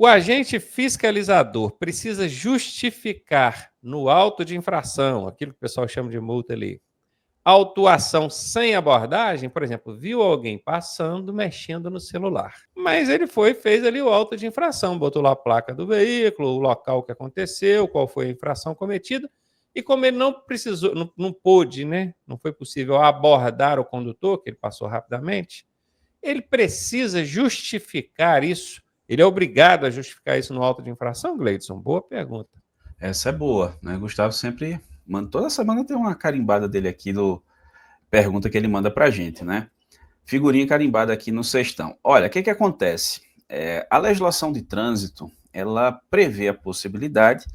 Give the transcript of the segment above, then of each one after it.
O agente fiscalizador precisa justificar no auto de infração, aquilo que o pessoal chama de multa ali, autuação sem abordagem. Por exemplo, viu alguém passando, mexendo no celular. Mas ele fez ali o auto de infração, botou lá a placa do veículo, o local que aconteceu, qual foi a infração cometida, e como ele não precisou, não pôde, né? Não foi possível abordar o condutor, que ele passou rapidamente, ele precisa justificar isso. Ele é obrigado a justificar isso no auto de infração, Gleidson? Boa pergunta. Essa é boa, né? Gustavo sempre manda, toda semana tem uma carimbada dele aqui do pergunta que ele manda pra gente, né? Figurinha carimbada aqui no Sextão. Olha, o que acontece? A legislação de trânsito, ela prevê a possibilidade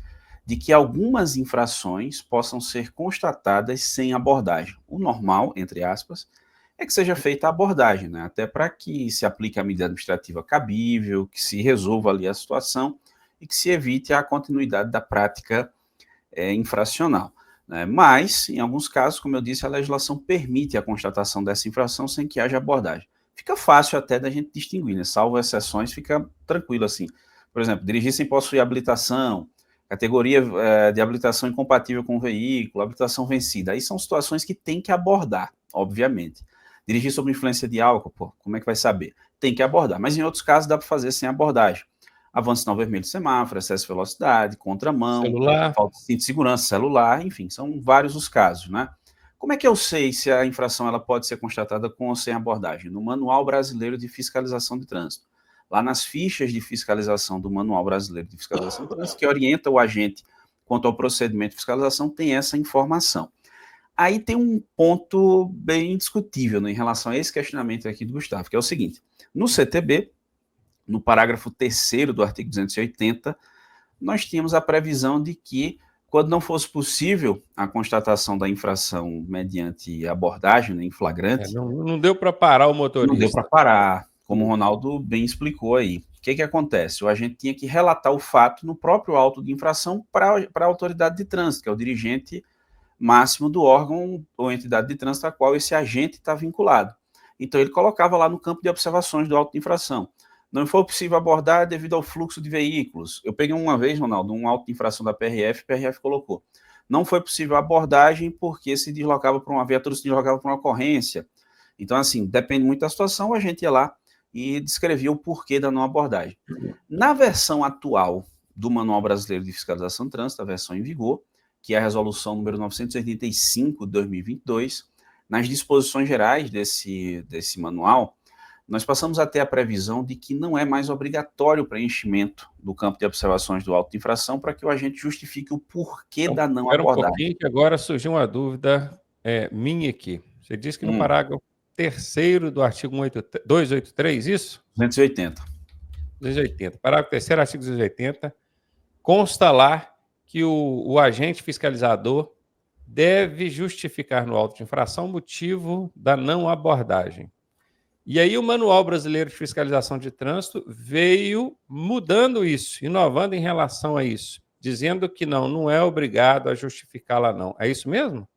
de que algumas infrações possam ser constatadas sem abordagem. O normal, entre aspas, é que seja feita a abordagem, né? Até para que se aplique a medida administrativa cabível, que se resolva ali a situação e que se evite a continuidade da prática infracional. Né? Mas, em alguns casos, como eu disse, a legislação permite a constatação dessa infração sem que haja abordagem. Fica fácil até da gente distinguir, né? Salvo exceções, fica tranquilo assim. Por exemplo, dirigir sem possuir habilitação, categoria de habilitação incompatível com o veículo, habilitação vencida. Aí são situações que tem que abordar, obviamente. Dirigir sob influência de álcool, pô, como é que vai saber? Tem que abordar. Mas em outros casos dá para fazer sem abordagem. Avanço sinal vermelho de semáforo, excesso de velocidade, contramão, Celular. falta de cinto de segurança, celular, enfim, são vários os casos, né? Como é que eu sei se a infração ela pode ser constatada com ou sem abordagem? No Manual Brasileiro de Fiscalização de Trânsito. Lá nas fichas de fiscalização do Manual Brasileiro de Fiscalização de Trânsito, que orienta o agente quanto ao procedimento de fiscalização, tem essa informação. Aí tem um ponto bem discutível, né, em relação a esse questionamento aqui do Gustavo, que é o seguinte: no CTB, no parágrafo 3º do artigo 280, nós tínhamos a previsão de que, quando não fosse possível a constatação da infração mediante abordagem, né, em flagrante, não deu para parar o motorista. não deu para parar, como o Ronaldo bem explicou aí. O que acontece? O agente tinha que relatar o fato no próprio auto de infração para a autoridade de trânsito, que é o dirigente máximo do órgão ou entidade de trânsito a qual esse agente está vinculado. Então ele colocava lá no campo de observações do auto de infração: não foi possível abordar devido ao fluxo de veículos. Eu peguei uma vez, Ronaldo, um auto de infração da PRF, a PRF colocou: não foi possível abordagem porque se deslocava para uma viatura, se deslocava para uma ocorrência. Então, assim, depende muito da situação, a gente ia lá e descrevia o porquê da não abordagem. Na versão atual do Manual Brasileiro de Fiscalização de Trânsito, a versão em vigor, que é a resolução número 985 de 2022, nas disposições gerais desse manual, nós passamos a ter a previsão de que não é mais obrigatório o preenchimento do campo de observações do auto de infração para que o agente justifique o porquê Então, da não espera um abordagem. pouquinho, que agora surgiu uma dúvida minha aqui. Você disse que no parágrafo 3º do artigo 283, isso? 280. 280. Parágrafo 3º, artigo 280, consta lá que o agente fiscalizador deve justificar no auto de infração o motivo da não abordagem. E aí o Manual Brasileiro de Fiscalização de Trânsito veio mudando isso, inovando em relação a isso, dizendo que não é obrigado a justificá-la não. É isso mesmo?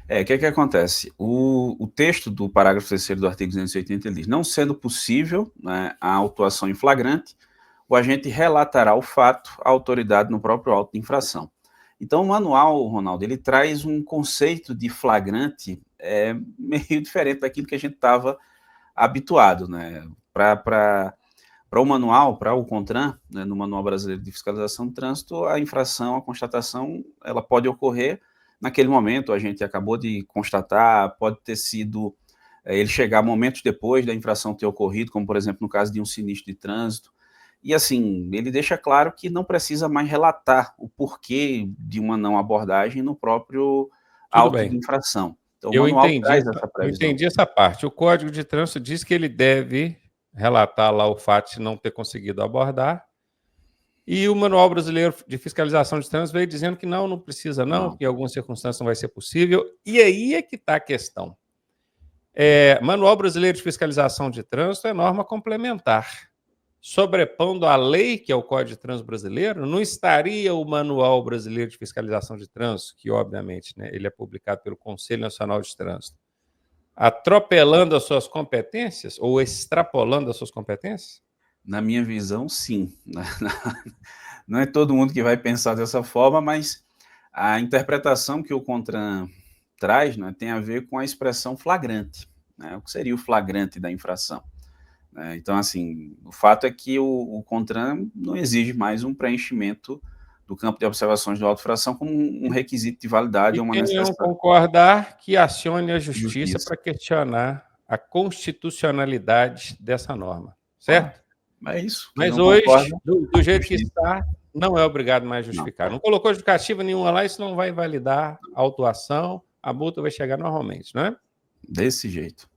O que acontece? O texto do parágrafo 3º do artigo 280 ele diz: não sendo possível, né, a autuação em flagrante, o agente relatará o fato à autoridade no próprio auto de infração. Então, o manual, Ronaldo, ele traz um conceito de flagrante meio diferente daquilo que a gente estava habituado, né? Para o manual, para o CONTRAN, né, no Manual Brasileiro de Fiscalização de Trânsito, a infração, a constatação, ela pode ocorrer naquele momento. A gente acabou de constatar, pode ter sido ele chegar momentos depois da infração ter ocorrido, como, por exemplo, no caso de um sinistro de trânsito. E, assim, ele deixa claro que não precisa mais relatar o porquê de uma não abordagem no próprio auto de infração. Então, o manual traz essa previsão. Eu entendi essa parte. O Código de Trânsito diz que ele deve relatar lá o fato de não ter conseguido abordar, e o Manual Brasileiro de Fiscalização de Trânsito veio dizendo que não precisa não, que em algumas circunstâncias não vai ser possível. E aí é que está a questão. Manual Brasileiro de Fiscalização de Trânsito é norma complementar. Sobrepondo a lei, que é o Código de Trânsito Brasileiro, não estaria o Manual Brasileiro de Fiscalização de Trânsito, que obviamente, né, ele é publicado pelo Conselho Nacional de Trânsito, atropelando as suas competências ou extrapolando as suas competências? Na minha visão, sim. Não é todo mundo que vai pensar dessa forma, mas a interpretação que o CONTRAN traz, né, tem a ver com a expressão flagrante, né? O que seria o flagrante da infração? Então, assim, o fato é que o CONTRAN não exige mais um preenchimento do campo de observações de autofração como um requisito de validade E ou uma quem não necessidade. concordar, que acione a justiça Justiça. para questionar a constitucionalidade dessa norma, Ó, certo? é isso. Quem Mas não hoje, concorda, do jeito que justiça. está, não é obrigado mais a Não, justificar. Não colocou justificativa nenhuma lá, isso não vai invalidar a autuação, a multa vai chegar normalmente, não é? desse jeito.